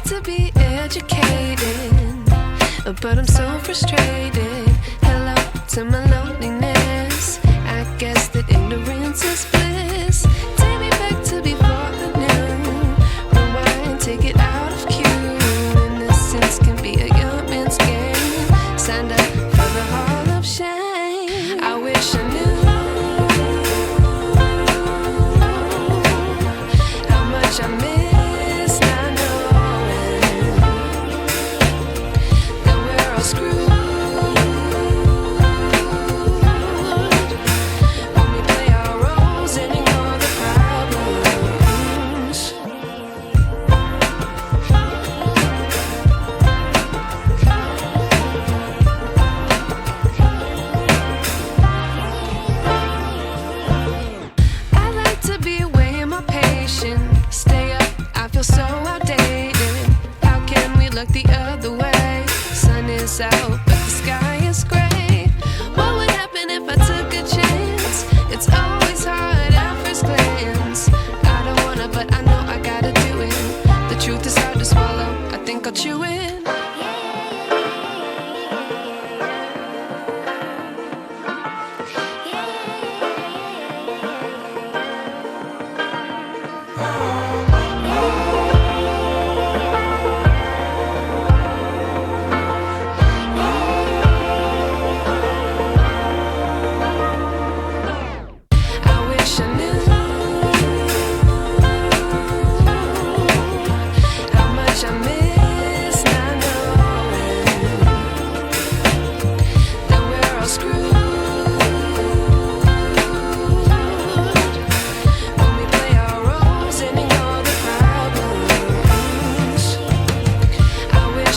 To be educated, but I'm so frustrated. Hello to my loneliness. I guess that ignorance is bliss. Take me back to before I knew. Rewind, take it out of cue. Innocence can be a young man's game. Signed up for the hall of shame. I wish I knew how much I miss. Stay up, I feel so outdated. How can we look the other way? Sun is out, but the sky is gray. What would happen if I took a chance? It's always hard at first glance. I don't wanna, but I know I gotta do it. The truth is hard to swallow, I think I'll chew it.